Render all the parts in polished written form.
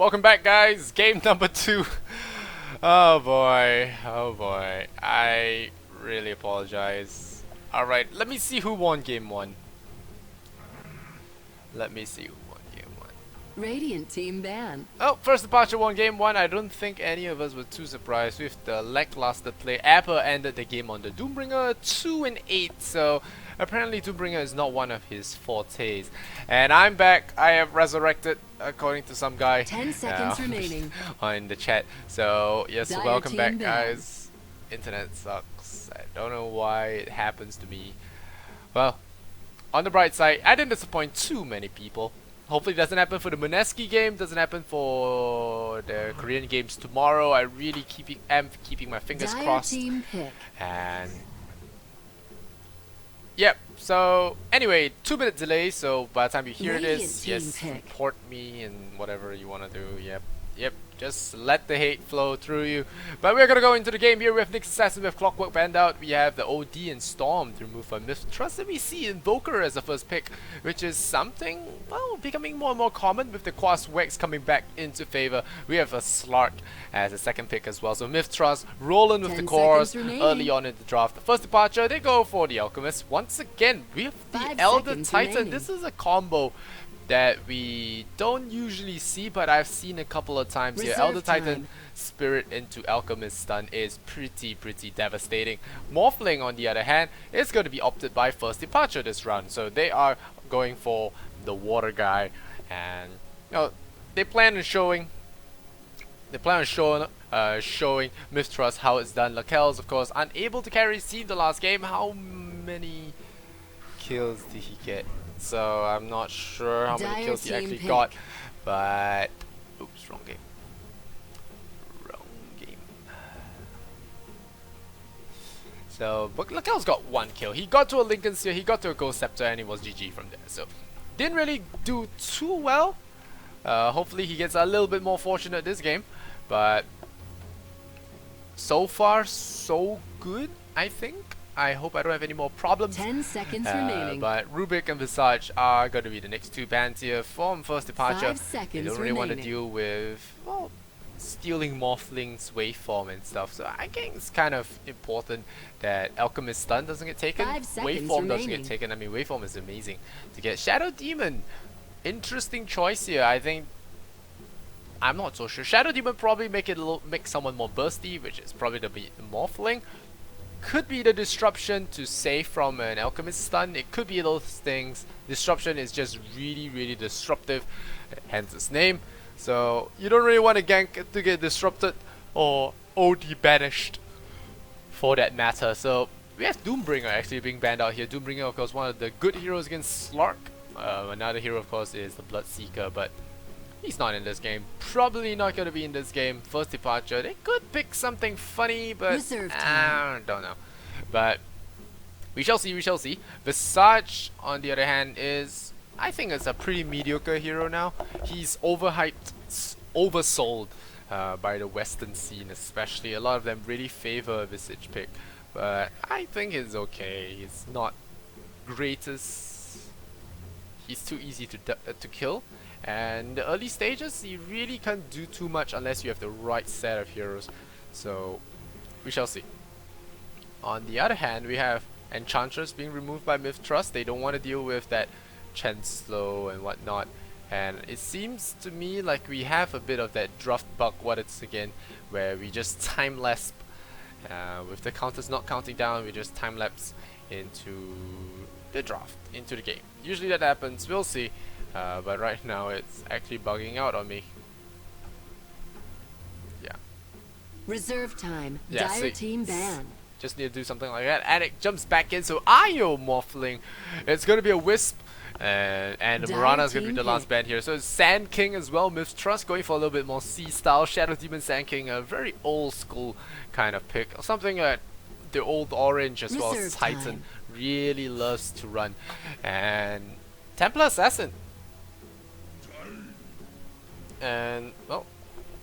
welcome back, guys. Game number 2. Oh boy, oh boy. I really apologize. Alright, let me see who won game 1. Let me see who won game 1. Radiant team ban. Oh, first departure won game 1. I don't think any of us were too surprised with the lackluster play. Apple ended the game on the Doombringer 2-8, so apparently Doombringer is not one of his fortes. And I'm back. I have resurrected, according to some guy 10 seconds remaining on the chat. So yes, Dire welcome back, team guys. Internet sucks. I don't know why it happens to me. Well, on the bright side, I didn't disappoint too many people. Hopefully it doesn't happen for the Moneski game, doesn't happen for the Korean games tomorrow. I really am keeping my fingers Dire crossed. team pick. And yep, so anyway, 2-minute delay, so by the time you hear Radiant this, team yes, pick. report me and whatever you want to do. Yep, just let the hate flow through you. But we're gonna go into the game here with Nyx Assassin with Clockwork banned out. We have the OD and Storm to remove from MiTh Trust, and we see Invoker as the first pick, which is something, well, becoming more and more common with the Quas Wex coming back into favor. We have a Slark as a second pick as well. So MiTh Trust rolling with the 10 cores seconds remaining. early on in the draft. The first departure, they go for the Alchemist. Once again, we have the 5 Elder seconds Titan. remaining. This is a combo that we don't usually see, but I've seen a couple of times here. Reserve Elder Titan time. Spirit into Alchemist stun is pretty devastating. Morphling, on the other hand, is going to be opted by first departure this round, so they are going for the water guy, and you know, they plan on showing showing MiTh Trust how it's done. Lakel's, of course, unable to carry Steve the last game. How many kills did he get? So I'm not sure how many Dire kills he team actually pick. got, but oops, wrong game. So, but Lakel's got 1 kill. He got to a Lincoln Sphere, he got to a Ghost Scepter, and he was GG from there. So, didn't really do too well. Hopefully he gets a little bit more fortunate this game, but so far so good, I think. I hope I don't have any more problems. 10 seconds remaining. But Rubik and Visage are going to be the next 2 bans here from first departure. 5 seconds They don't really want to remaining. deal with, well, stealing Morphling's waveform and stuff. So I think it's kind of important that Alchemist stun doesn't get taken. 5 seconds Waveform doesn't remaining. get taken. I mean, waveform is amazing to get. Shadow Demon, interesting choice here. I think. I'm not so sure. Shadow Demon probably make someone more bursty, which is probably the Morphling. Could be the disruption to save from an Alchemist stun. It could be those things. Disruption is just really disruptive, hence its name. So you don't really want to gank to get disrupted or OD banished for that matter. So we have Doombringer actually being banned out here. Doombringer, of course, one of the good heroes against Slark. Another hero, of course, is the Bloodseeker, but he's not in this game. Probably not going to be in this game. First departure. They could pick something funny, but Reserve I time. don't know. But we shall see. We shall see. Visage, on the other hand, is, I think, it's a pretty mediocre hero now. He's overhyped, oversold by the Western scene, especially. A lot of them really favor Visage pick, but I think he's okay. He's not greatest. He's too easy to kill. And the early stages, you really can't do too much unless you have the right set of heroes. So, we shall see. On the other hand, we have Enchantress being removed by MiTh Trust. They don't want to deal with that Chancellor and whatnot. And it seems to me like we have a bit of that draft bug, what it's again, where we just time-lapse. With the counters not counting down, we just time-lapse into the draft, into the game. Usually that happens, we'll see. But right now it's actually bugging out on me. Yeah. Reserve time. Yeah, Dire see. team ban. Just need to do something like that. And it jumps back in, so Ayo Morphling. It's going to be a Wisp. And Dire Mirana is going to be team the last pick. band here. So it's Sand King as well. MiTh Trust going for a little bit more C style. Shadow Demon Sand King, a very old school kind of pick. Something that the old Orange as well as Reserve Titan time. really loves to run. And Templar Assassin. And, well,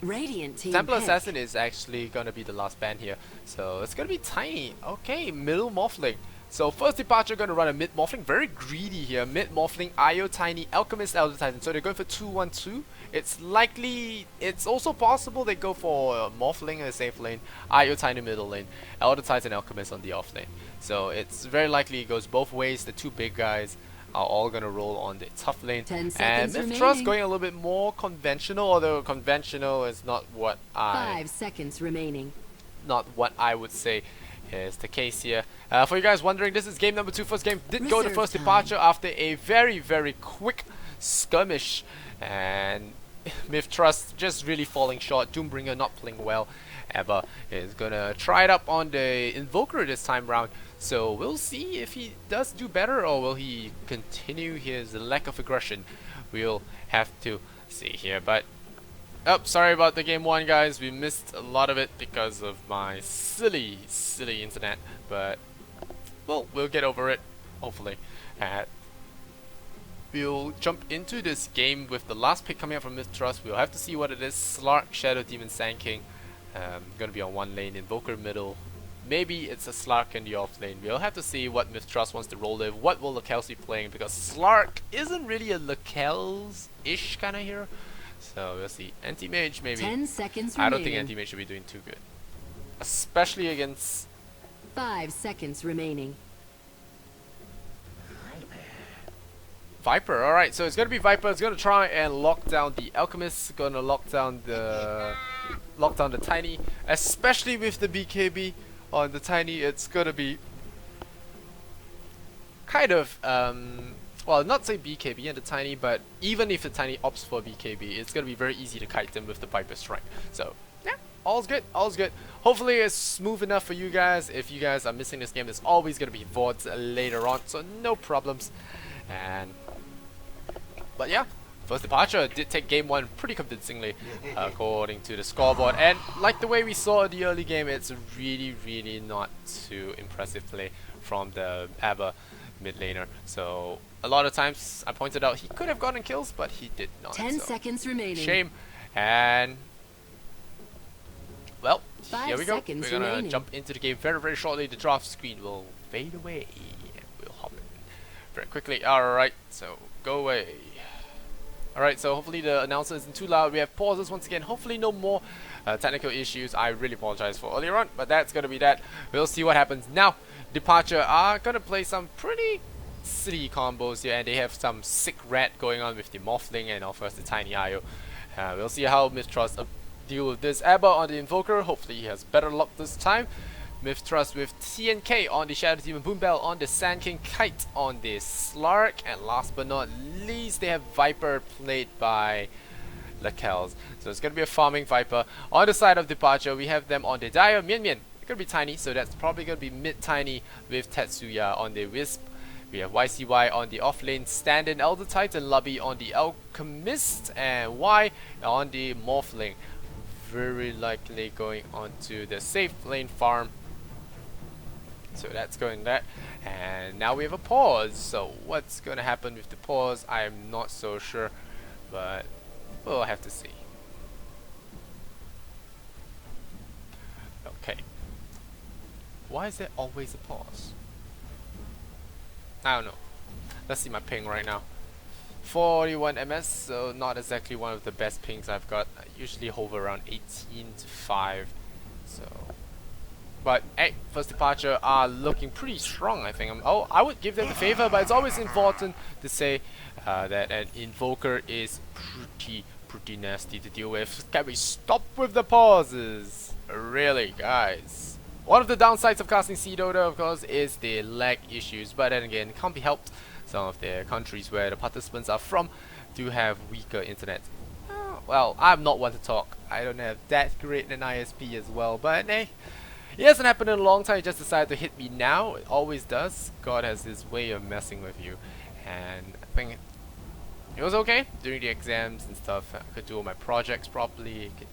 Radiant team Templar pick. Assassin is actually gonna be the last band here, so it's gonna be tiny. Okay, middle Morphling. So first departure going to run a mid morphling, very greedy here. Mid morphling, Io Tiny, Alchemist, Elder Titan. So they're going for 2-1-2. It's likely, it's also possible they go for morphling in the safe lane, Io Tiny middle lane, Elder Titan, Alchemist on the off lane. So it's very likely it goes both ways. The two big guys are all going to roll on the tough lane. 10 And seconds MiTh remaining. going a little bit more conventional, although conventional is not what I 5 seconds remaining. would say is the case here. For you guys wondering, this is game number 2. First game did go the Reserve first time. departure after a very, very quick skirmish, and MiTh Trust just really falling short. Doombringer not playing well. Ever is gonna try it up on the Invoker this time round. So we'll see if he does do better, or will he continue his lack of aggression. We'll have to see here. But oh, sorry about the game 1, guys. We missed a lot of it because of my silly internet. But well, we'll get over it, hopefully. We'll jump into this game with the last pick coming up from MiTh Trust. We'll have to see what it is. Slark, Shadow Demon, Sand King. Gonna be on one lane, Invoker middle. Maybe it's a Slark in the off lane. We'll have to see what MiTh Trust wants to roll with. What will Lacels be playing? Because Slark isn't really a Lacels-ish kind of hero. So we'll see. Anti-Mage maybe. 10 seconds I remaining. don't think Anti-Mage should be doing too good. Especially against 5 seconds remaining. Viper. Alright, so it's gonna be Viper. It's gonna try and lock down the Alchemist. Gonna lock down the Tiny. Especially with the BKB on the Tiny, it's gonna be kind of well, not say BKB and the Tiny, but even if the Tiny opts for BKB, it's gonna be very easy to kite them with the Viper Strike. So yeah, all's good, all's good. Hopefully it's smooth enough for you guys. If you guys are missing this game, there's always gonna be VODs later on, so no problems. But yeah, first departure did take game 1 pretty convincingly, according to the scoreboard. And like the way we saw in the early game, it's really not too impressive play from the Aber mid laner. So a lot of times I pointed out he could have gotten kills, but he did not. 10 so seconds remaining. shame. And well, 5 here we go. seconds We're gonna remaining. jump into the game very shortly. The draft screen will fade away, and we'll hop in very quickly. Alright, so go away. Alright, so hopefully the announcer isn't too loud. We have pauses once again. Hopefully no more technical issues. I really apologize for earlier on, but that's gonna be that. We'll see what happens. Now, Departure are gonna play some pretty silly combos here, and they have some sick rat going on with the Morphling and of course the Tiny Io. We'll see how MiTh Trust deal with this. Abba on the Invoker. Hopefully he has better luck this time. MiTh Trust with TNK on the Shadow Demon, Boombell on the Sand King, Kite on the Slark, and last but not least, they have Viper played by Lacels. So it's gonna be a farming Viper. On the side of Departure, we have them on the Dire, Mian Mian. It's gonna be Tiny, so that's probably gonna be mid Tiny with Tetsuya on the Wisp. We have YCY on the off lane, Stand-in Elder Titan, Lubby on the Alchemist, and Y on the Morphling. Very likely going onto the safe lane farm. So that's going that, and now we have a pause. So what's going to happen with the pause, I'm not so sure, but we'll have to see. Okay, why is there always a pause? I don't know. Let's see my ping right now. 41 ms, so not exactly one of the best pings I've got. I usually hover around 18 to 5, so. But hey, first departure are looking pretty strong, I think. I would give them the favor, but it's always important to say that an Invoker is pretty nasty to deal with. Can we stop with the pauses? Really, guys. One of the downsides of casting Sea Dota, of course, is the lag issues, but then again, it can't be helped. Some of the countries where the participants are from do have weaker internet. Well, I'm not one to talk. I don't have that great an ISP as well, but hey. It hasn't happened in a long time. It just decided to hit me now. It always does. God has his way of messing with you. And I think it was okay during the exams and stuff. I could do all my projects properly. I could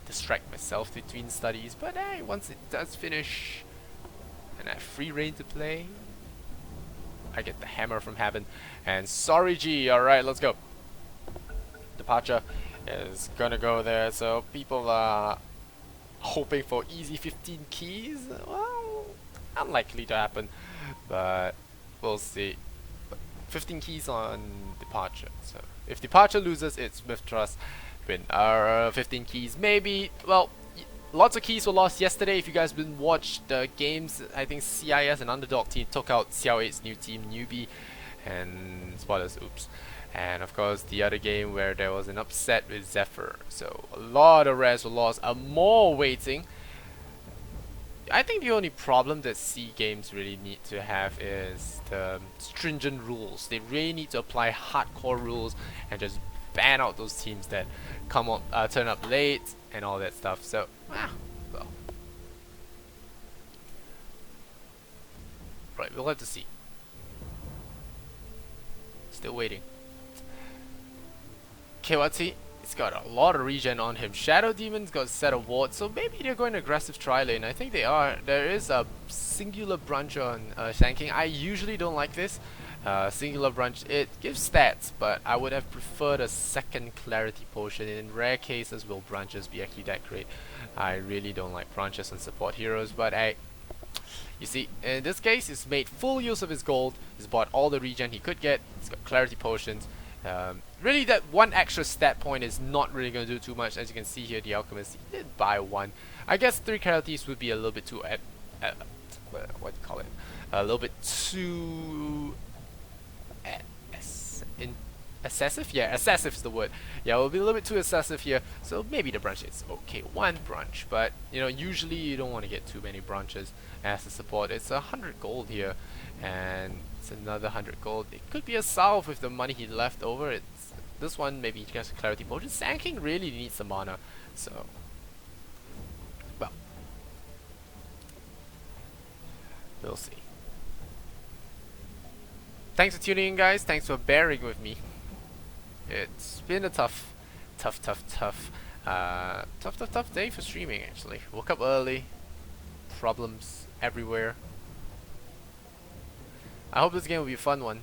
distract myself between studies. But hey, once it does finish and I have free reign to play, I get the hammer from heaven. And sorry G, alright, let's go. Departure is gonna go there. So people are hoping for easy 15 keys. Well, unlikely to happen, but we'll see. 15 keys on departure. So if departure loses, it's MiTh Trust win. 15 keys, maybe. Well, lots of keys were lost yesterday. If you guys didn't watch the games, I think CIS and Underdog team took out CL8's new team, Newbie, and spoilers, oops. And of course, the other game where there was an upset with Zephyr. So a lot of res were lost. More waiting. I think the only problem that C games really need to have is the stringent rules. They really need to apply hardcore rules and just ban out those teams that come on, turn up late and all that stuff. So, well, right, we'll have to see. Still waiting. KYT, it's got a lot of regen on him. Shadow Demon's got a set of wards, so maybe they're going aggressive tri-lane. I think they are. There is a singular branch on Shanking. I usually don't like this. Singular branch, it gives stats, but I would have preferred a second clarity potion. In rare cases will branches be actually that great. I really don't like branches on support heroes, but hey, you see, in this case, he's made full use of his gold. He's bought all the regen he could get. He's got clarity potions. Really, that one extra stat point is not really going to do too much. As you can see here, the Alchemist, he did buy one. I guess 3 clarities would be a little bit too, what do you call it? A little bit too excessive? Yeah, excessive is the word. Yeah, it will be a little bit too excessive here. So maybe the branch is okay, 1 branch, but you know, usually you don't want to get too many branches as a support. It's 100 gold here, and it's another 100 gold. It could be a salve with the money he left over. It's this one, maybe he gets a clarity potion. Sand King really needs some mana, so well, we'll see. Thanks for tuning in, guys. Thanks for bearing with me. It's been a tough day for streaming, actually. Woke up early, problems everywhere. I hope this game will be a fun one,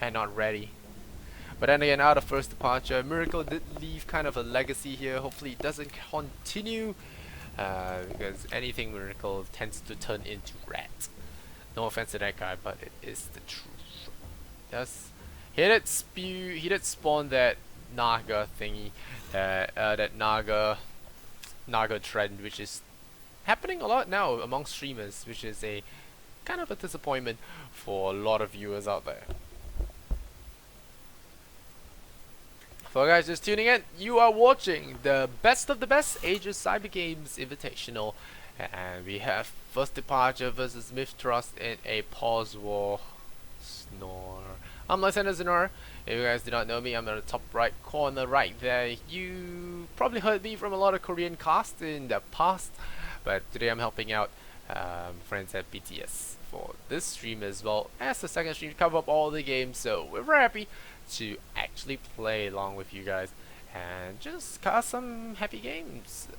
and not ready. But then again, out of first departure, Miracle did leave kind of a legacy here. Hopefully it doesn't continue, because anything Miracle tends to turn into rat. No offense to that guy, but it is the truth. Yes. He did spawn that Naga thingy, that Naga trend, which is happening a lot now among streamers, which is a kind of a disappointment for a lot of viewers out there. For guys just tuning in, you are watching the best of the best Ages Cyber Games Invitational, and we have first departure versus MiTh Trust in a pause war. Snore. I'm Lysander Zenor. If you guys do not know me, I'm in the top right corner right there. You probably heard me from a lot of Korean casts in the past, but today I'm helping out friends at BTS for this stream as well as the second stream to cover up all the games. So we're very happy to actually play along with you guys and just cast some happy games.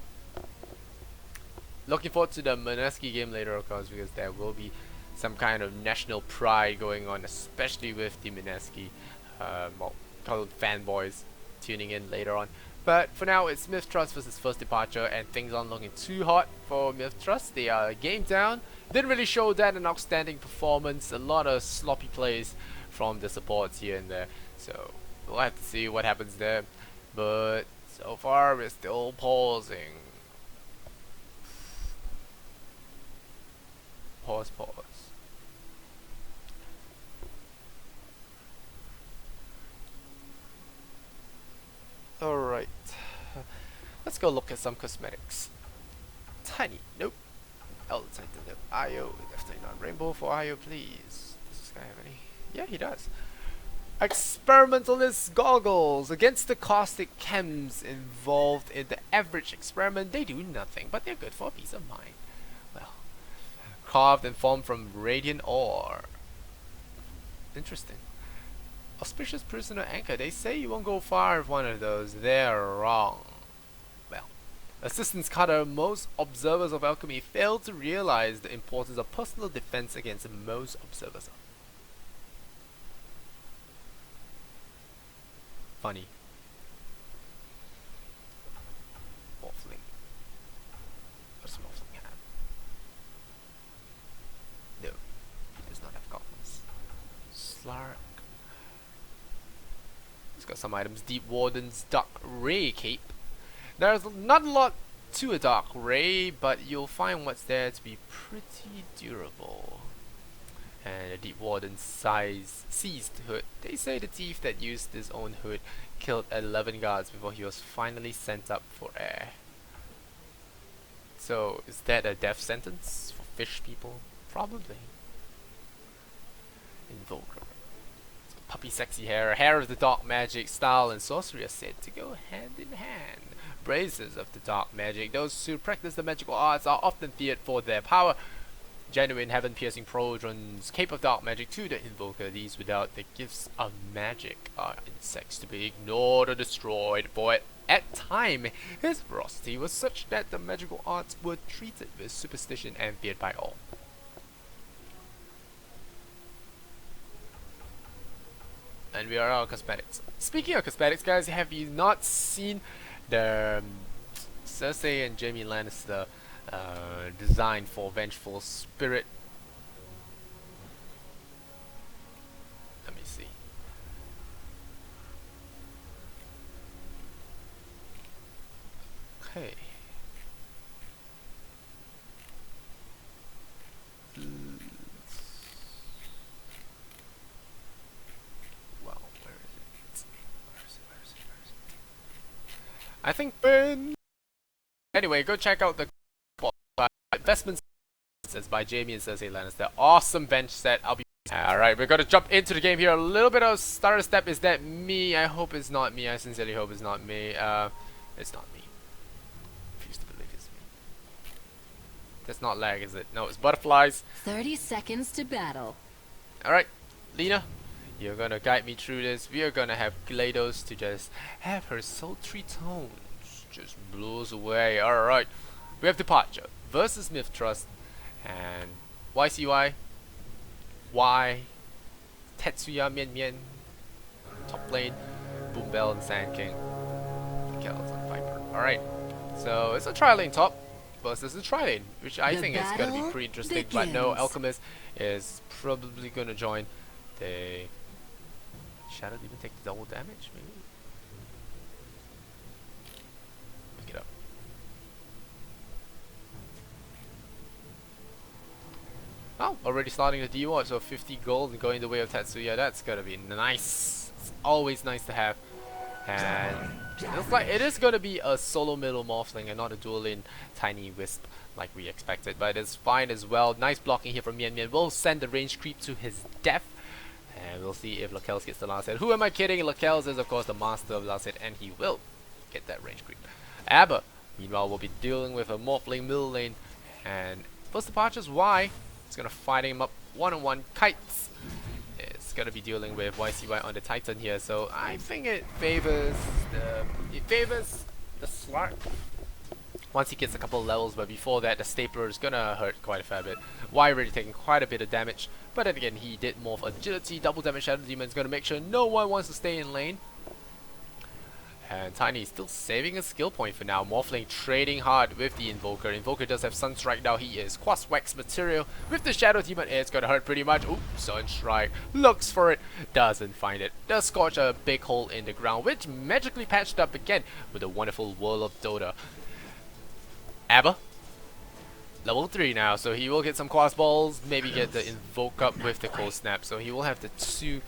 Looking forward to the Mineski game later, of course, because there will be some kind of national pride going on, especially with the Mineski, well, called fanboys tuning in later on. But for now, it's MiTh Trust versus first departure, and things aren't looking too hot for MiTh Trust. They are game down. Didn't really show that an outstanding performance. A lot of sloppy plays from the supports here and there. So we'll have to see what happens there. But so far, we're still pausing. Pause. Alright, let's go look at some cosmetics. Tiny, nope. Elder Titan, nope. IO, definitely not. Rainbow for IO, please. Does this guy have any? Yeah, he does. Experimentalist goggles. Against the caustic chems involved in the average experiment, they do nothing, but they're good for peace of mind. Well, carved and formed from radiant ore. Interesting. Auspicious prisoner anchor. They say you won't go far with one of those. They're wrong. Well, Assistance Cutter. Most observers of alchemy fail to realize the importance of personal defense against most observers. Funny. Morphling. What's Morphling have? some items. Deep Warden's Dark Ray Cape. There's not a lot to a Dark Ray, but you'll find what's there to be pretty durable. And a Deep Warden's seized hood. They say the thief that used his own hood killed 11 guards before he was finally sent up for air. So, is that a death sentence for fish people? Probably. Invoker. So, puppy sexy hair of the dark magic, style and sorcery are said to go hand in hand. Braces of the dark magic. Those who practice the magical arts are often feared for their power. Genuine heaven-piercing progons, cape of dark magic to the invoker. These without the gifts of magic are insects to be ignored or destroyed. For at time, his ferocity was such that the magical arts were treated with superstition and feared by all. And we are out of cosmetics. Speaking of cosmetics, guys, have you not seen the Cersei and Jaime Lannister design for Vengeful Spirit? Let me see. Okay. Well, where is it? Where is it? I think anyway, go check out the investments by Jaime and Cersei Lannister. Awesome bench set. I'll be alright. We're gonna jump into the game here. A little bit of starter step. Is that me? I hope it's not me. I sincerely hope it's not me. It's not me. I refuse to believe it's me. That's not lag, is it? No, it's butterflies. 30 seconds to battle. Alright, Lena, you're gonna guide me through this. We are gonna have GLaDOS to just have her sultry tones just blows away. Alright, we have Departure versus MiTh Trust and YCY, Y, Tetsuya Mian Mian, top lane, Boom Bell and Sand King, Kells and Viper. Alright, so it's a tri-lane top versus a tri-lane, which I think is going to be pretty interesting, but no, Alchemist is probably going to join the Shadow Demon, take the double damage, maybe? Pick it up. Oh, already starting the D-Ward, so 50 gold and going the way of Tetsuya. That's gonna be nice. It's always nice to have. And it looks like it is gonna be a solo middle morphling and not a dual in tiny wisp like we expected, but it's fine as well. Nice blocking here from Mian Mian. We'll send the range creep to his death. And we'll see if Lakels gets the last hit. Who am I kidding? Lakels is of course the master of last hit, and he will get that range creep. Aber, meanwhile, will be dealing with a morphling middle lane. And first departures, why? It's gonna fight him up one-on-one. Kites. It's gonna be dealing with YCY on the Titan here, so I think it favors the Slark once he gets a couple of levels, but before that the Stapler is gonna hurt quite a fair bit. Y already taking quite a bit of damage, but then again he did more of agility, double damage. Shadow Demon is gonna make sure no one wants to stay in lane. And Tiny is still saving a skill point for now. Morphling trading hard with the Invoker. Invoker does have Sunstrike now. He is Quas Wax material. With the Shadow Demon, it's gonna hurt pretty much. Ooh, Sunstrike. Looks for it. Doesn't find it. Does scorch a big hole in the ground, which magically patched up again with a wonderful Whirl of Dota. Aber. Level 3 now, so he will get some Quas Balls. Maybe get the Invoke up with the Cold Snap. So he will have the two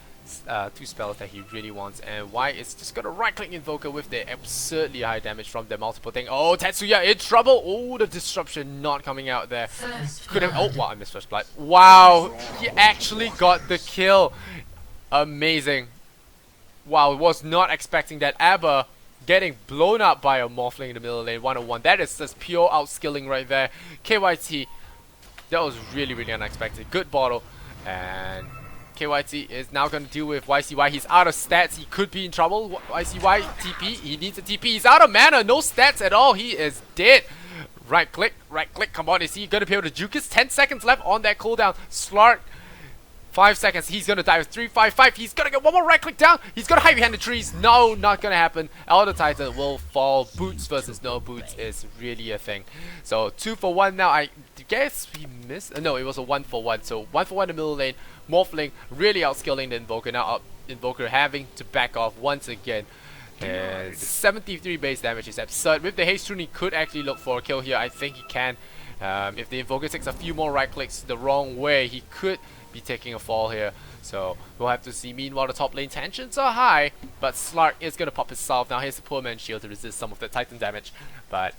spells that he really wants, and Y is just gonna right click Invoker with the absurdly high damage from the multiple thing. Oh, Tetsuya in trouble. Oh, the disruption not coming out there. Could have. Oh, wow, I missed first blood. Wow, he actually got the kill. Amazing. Wow, was not expecting that. Aber getting blown up by a morphling in the middle lane 101. That is just pure outskilling right there. KYT, that was really, really unexpected. Good bottle. And KYT is now going to deal with YCY. He's out of stats. He could be in trouble. YCY TP. He needs a TP. He's out of mana. No stats at all. He is dead. Right click. Right click. Come on. Is he going to be able to juke us? 10 seconds left on that cooldown. Slark. 5 seconds. He's going to die with 355. He's going to get one more right click down. He's going to hide behind the trees. No, not going to happen. Elder Titan will fall. Boots versus no boots is really a thing. So 2 for 1 now. I guess we missed. No, it was a 1 for 1. So 1 for 1 in the middle lane. Morphling really outskilling the Invoker. Now Invoker having to back off once again. And 73 base damage is absurd. With the haste rune, he could actually look for a kill here. I think he can. If the Invoker takes a few more right clicks the wrong way, he could be taking a fall here. So we'll have to see. Meanwhile, the top lane tensions are high, but Slark is going to pop his salve. Now here's the poor man's shield to resist some of the Titan damage. But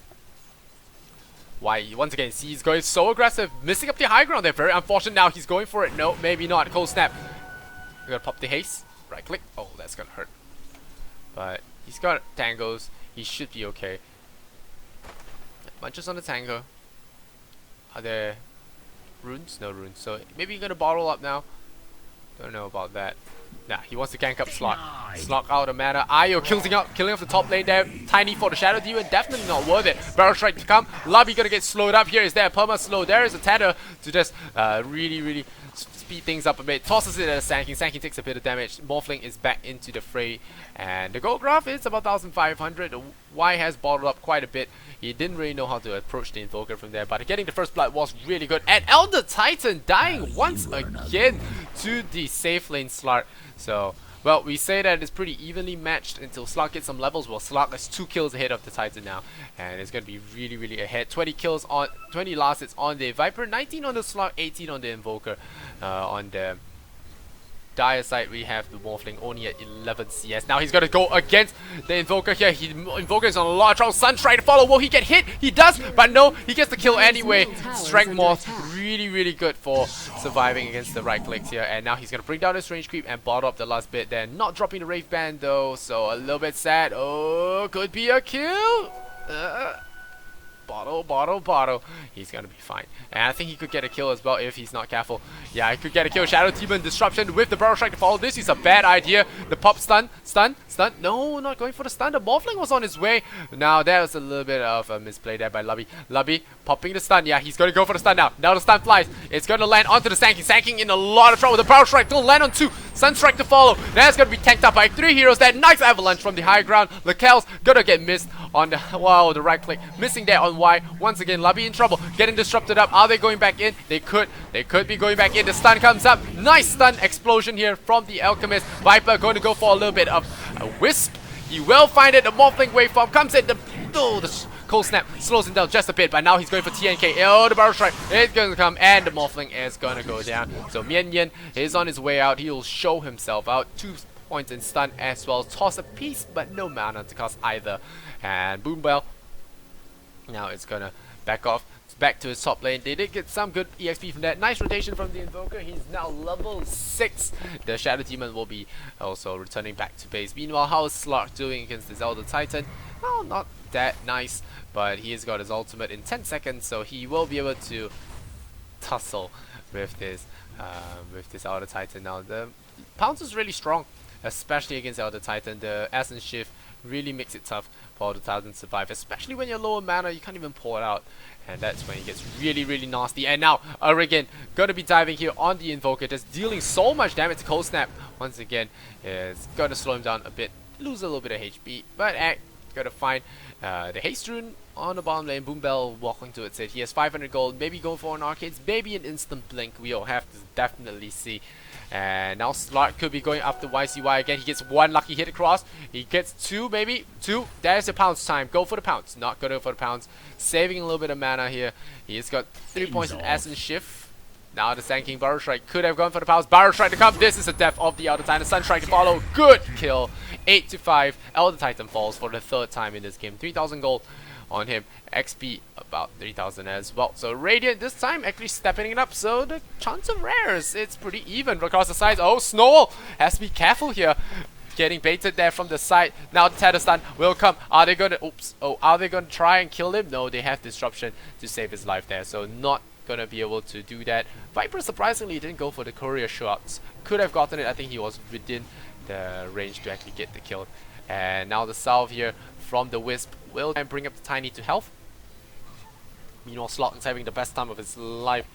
why? Once again, he's going so aggressive, missing up the high ground there. Very unfortunate. Now he's going for it. No, maybe not. Cold snap. We're going to pop the haste. Right click. Oh, that's going to hurt. But he's got tangos. He should be okay. Munches on the tango. Are there runes? No runes. So maybe you're gonna bottle up now. Don't know about that. Nah, he wants to gank up Slot. Slot out of mana. Io killing off the top lane there. Tiny for the Shadow Demon. Definitely not worth it. Barrel Strike to come. Lobby gonna get slowed up here. Is there a perma slow? There is a tether to just really speed things up a bit. Tosses it at a Sanking. Sanking takes a bit of damage. Morphling is back into the fray. And the gold graph is about 1,500. Y has bottled up quite a bit. He didn't really know how to approach the Invoker from there, but getting the first blood was really good. And Elder Titan dying once again to the safe lane Slark. So, well, we say that it's pretty evenly matched until Slark gets some levels. Well, Slark is 2 kills ahead of the Titan now, and it's going to be really ahead. 20 kills on, 20 last hits on the Viper, 19 on the Slark, 18 on the Invoker. On the Dire side, we have the Morphling only at 11 CS. Now he's going to go against the Invoker here. Invoker is on a lot of trouble. Sun trying to follow. Will he get hit? He does, but no, he gets the kill anyway. Strength Moth, really good for surviving against the right clicks here. And now he's going to bring down his range creep and bottle up the last bit there. Not dropping the Wraith Band though, so a little bit sad. Oh, could be a kill. Bottle. He's gonna be fine. And I think he could get a kill as well if he's not careful. Yeah, he could get a kill. Shadow Demon Disruption with the Barrel Strike to follow. This is a bad idea. The pop stun. No, not going for the stun. The Morphling was on his way. Now, that was a little bit of a misplay there by Lubby. Lubby popping the stun. Yeah, he's gonna go for the stun now. Now the stun flies. It's gonna land onto the Sanking. Sanking in a lot of trouble. The Barrel Strike don't land on 2. Sunstrike to follow. That's gonna be tanked up by 3 heroes. That nice avalanche from the high ground. Lakel's gonna get missed on the the right click. Missing there on Y. Once again, Lubby in trouble. Getting disrupted up. Are they going back in? They could be going back in. The stun comes up. Nice stun explosion here from the Alchemist. Viper going to go for a little bit of a wisp. He will find it. The Morphling waveform comes in. The cold snap slows him down just a bit, but now he's going for TNK. Oh, the Barrel Strike is going to come, and the Morphling is going to go down. So Mian is on his way out. He'll show himself out. 2 points in stun as well. Toss a piece, but no mana to cast either. And Boom Bell. Now it's going to back off. Back to his top lane. They did get some good EXP from that. Nice rotation from the Invoker. He's now level 6. The Shadow Demon will be also returning back to base. Meanwhile, how is Slark doing against this Elder Titan? Well, not that nice, but he has got his ultimate in 10 seconds, so he will be able to tussle with this Elder Titan. Now, the Pounce is really strong, especially against Elder Titan. The Essence Shift really makes it tough for Elder Titan to survive, especially when you're low on mana. You can't even pull it out. And that's when it gets really nasty. And now, Arigan gonna be diving here on the Invoker, just dealing so much damage to Cold Snap. Once again, it's gonna slow him down a bit, lose a little bit of HP. But gotta find the Haste Rune on the bottom lane. Boom Bell walking to it, said he has 500 gold, maybe go for an Arcades, maybe an Instant Blink. We'll have to definitely see. And now Slark could be going up the YCY again. He gets 1 lucky hit across. He gets 2, maybe 2. There's the pounce time. Go for the pounce. Not going for the pounce. Saving a little bit of mana here. He's got 3 points in Essence Shift. Now the Sand King Barrel Strike could have gone for the pounce. Barrel Strike to come. This is the death of the Elder Titan. Sun Strike to follow. Good kill. 8-5. Elder Titan falls for the 3rd time in this game. 3,000 gold on him. XP about 3,000 as well. So Radiant this time actually stepping it up. So the chance of rares, it's pretty even across the sides. Oh, Snowball has to be careful here. Getting baited there from the side. Now the Tether Stun will come. Are they gonna are they gonna try and kill him? No, they have Disruption to save his life there. So not gonna be able to do that. Viper surprisingly didn't go for the courier shots. Could have gotten it. I think he was within the range to actually get the kill. And now the salve here from the Wisp will try and bring up the Tiny to health. Meanwhile, Slot is having the best time of his life.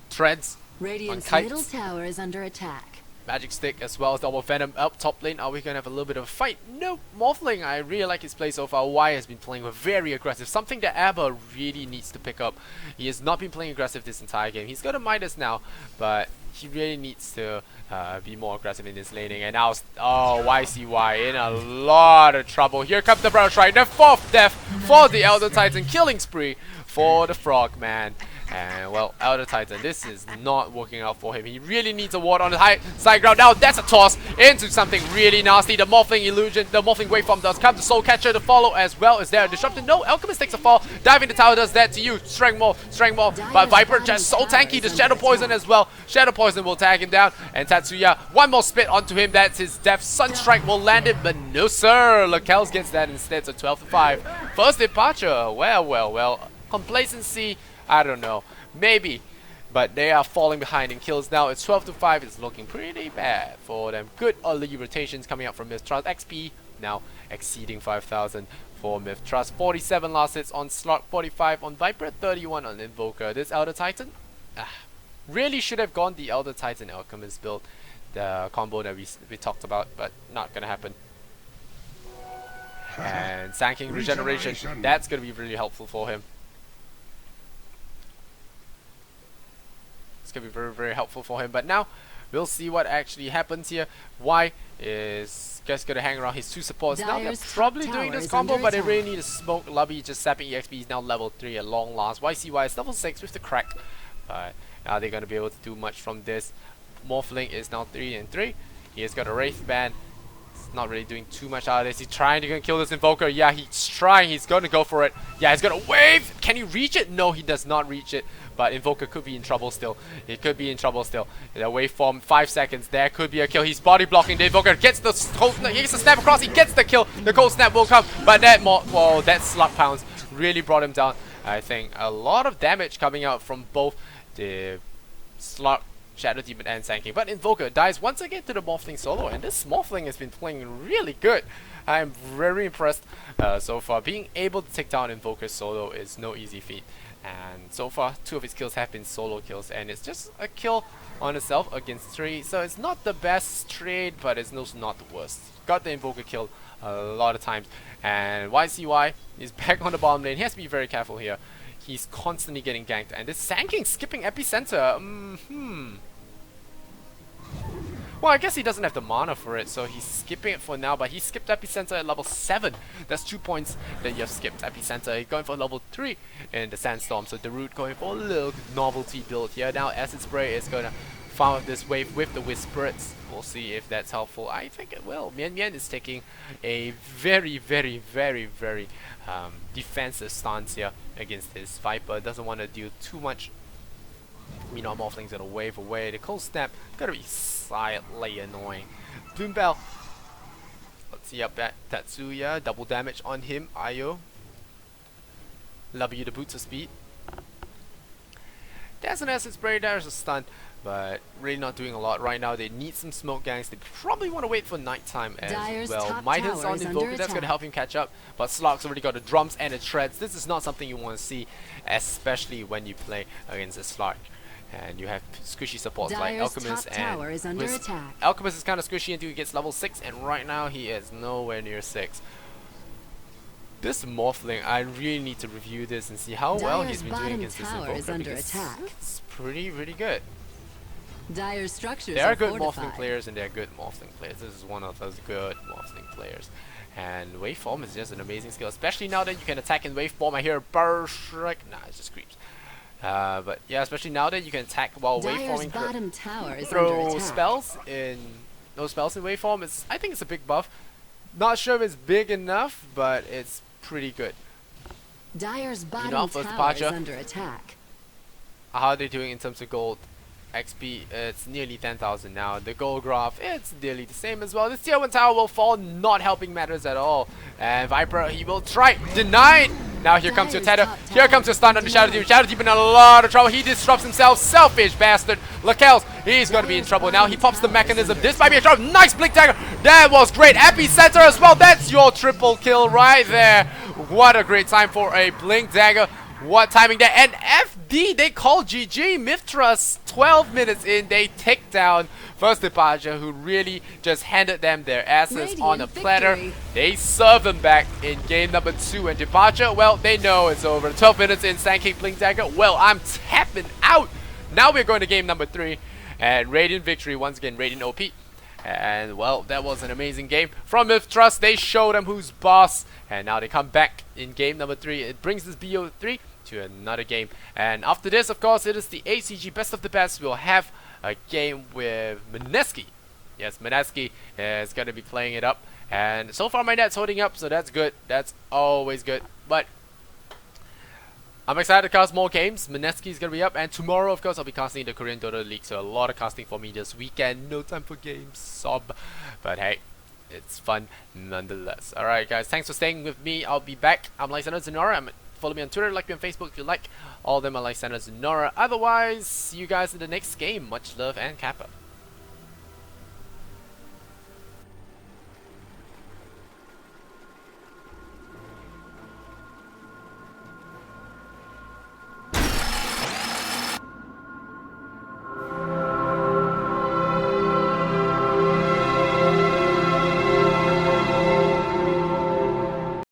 Treads Radiant's on middle kites. tower is under attack. Magic Stick as well as Double Venom up top lane. Are we going to have a little bit of a fight? Nope. Morphling, I really like his play so far. Y has been playing very aggressive. Something that Abba really needs to pick up. He has not been playing aggressive this entire game. He's got a Midas now, but he really needs to be more aggressive in his laning. And now, oh, YCY in a lot of trouble. Here comes the Barrel Strike, the 4th death for the Elder Titan, killing spree for the Frogman. And well, Elder Titan, this is not working out for him. He really needs a ward on the high side ground. Now that's a toss into something really nasty. The Morphling illusion, the Morphling waveform does come. The Soul Catcher to follow as well. Is there a disruption? No, Alchemist takes a fall. Diving the tower does that to you. Strength more. But Viper just so tanky. The Shadow Poison as well. Shadow Poison will tag him down. And Tatsuya, one more spit onto him. That's his death. Sunstrike will land it, but no sir. Lakels gets that instead. So 12-5. First departure. Well. Complacency. I don't know, maybe, but they are falling behind in kills now. It's 12-5. It's looking pretty bad for them. Good early rotations coming up from MiTh Trust. XP now exceeding 5,000 for MiTh Trust. 47 last hits on Slot, 45 on Viper, 31 on Invoker. This Elder Titan, really should have gone the Elder Titan Alchemist build, the combo that we talked about, but not gonna happen. And Sand King regeneration, that's gonna be really helpful for him. It's going to be very, very helpful for him. But now, we'll see what actually happens here. Y is just going to hang around his 2 supports. Now they're probably doing this combo, but they really need to smoke. Lubby just sapping EXP. He's now level 3 at long last. YCY is level 6 with the crack. But now they're going to be able to do much from this. Morphling is now 3-3. He has got a Wraith Band. He's not really doing too much out of this. He's trying to kill this Invoker. Yeah, he's trying. He's going to go for it. Yeah, he's going to wave. Can he reach it? No, he does not reach it. But Invoker could be in trouble still. He could be in trouble still. The waveform, 5 seconds. There could be a kill. He's body blocking. The Invoker gets the cold, he gets the snap across. He gets the kill. The cold snap will come. But that that slug pounds really brought him down. I think a lot of damage coming out from both the slug, Shadow Demon, and Sand King. But Invoker dies once again to the Morphling solo. And this Morphling has been playing really good. I'm very impressed so far. Being able to take down Invoker solo is no easy feat. And so far, 2 of his kills have been solo kills, and it's just a kill on itself against 3. So it's not the best trade, but it's also not the worst. Got the Invoker killed a lot of times. And YCY is back on the bottom lane. He has to be very careful here. He's constantly getting ganked, and this Sand King skipping epicenter. Well, I guess he doesn't have the mana for it, so he's skipping it for now, but he skipped Epicenter at level 7. That's 2 points that you have skipped Epicenter. He's going for level 3 in the Sandstorm, so the Root going for a little novelty build here. Now Acid Spray is going to farm this wave with the Whispirits. We'll see if that's helpful. I think it will. Mian Mian is taking a very defensive stance here against his Viper. Doesn't want to do too much. Morphling's gonna wave away. The cold snap gonna be slightly annoying. Bloom Bell. Let's see up that Tatsuya. Double damage on him. Ayo. Lubby the boots of speed. There's an Acid Spray, there's a stun, but really not doing a lot right now. They need some smoke gangs. They probably want to wait for nighttime as well. MiTh on Invoker, that's going to help him catch up, but Slog's already got the drums and the treads. This is not something you want to see, especially when you play against a Slog. And you have squishy supports like Alchemist and Alchemist is kind of squishy until he gets level 6, and right now he is nowhere near 6. This Morphling, I really need to review this and see how well he's been doing against this Invoker, because it's really good. Dire's structures there are good Morphling players and there are good Morphling players. This is one of those good Morphling players. And Waveform is just an amazing skill, especially now that you can attack in Waveform. I hear a Burr Shrek. Nah, it's just creeps. But yeah, especially now that you can attack while waveforming, throw spells in waveform. I think it's a big buff. Not sure if it's big enough, but it's pretty good. Dire's bottom tower is under attack. How are they doing in terms of gold XP? It's nearly 10,000 now. The gold graph, it's nearly the same as well. This tier 1 tower will fall, not helping matters at all. And Viper, he will try. Denied! Now here comes your tether. Here comes your stun on the Shadow Demon. Shadow Demon in a lot of trouble. He disrupts himself. Selfish bastard. Lakels, he's going to be in trouble now. He pops the mechanism. This might be a trouble. Nice Blink Dagger. That was great. Epicenter as well. That's your triple kill right there. What a great time for a Blink Dagger. What timing there. And FD, they call GG. MiTh Trust, 12 minutes in, they take down First Departure, who really just handed them their asses on a platter. They serve them back in game number 2. And Departure, well, they know it's over. 12 minutes in, Sand King Blink Dagger. Well, I'm tapping out. Now we're going to game number 3. And Radiant victory once again, Radiant OP. And well, that was an amazing game from MiTh Trust. They showed them who's boss, and now they come back in game number 3. It brings this BO3 to another game. And after this, of course, it is the ACG Best of the Best. We'll have a game with Mineski. Yes, Mineski is going to be playing it up. And so far my net's holding up, so that's good. That's always good. But I'm excited to cast more games. Mineski is going to be up. And tomorrow, of course, I'll be casting the Korean Dota League. So a lot of casting for me this weekend. No time for games. Sob. But hey, it's fun nonetheless. Alright, guys. Thanks for staying with me. I'll be back. I'm Lysander Zenora. Follow me on Twitter. Like me on Facebook if you like. All of them are Lysander Zenora. Otherwise, see you guys in the next game. Much love and Kappa.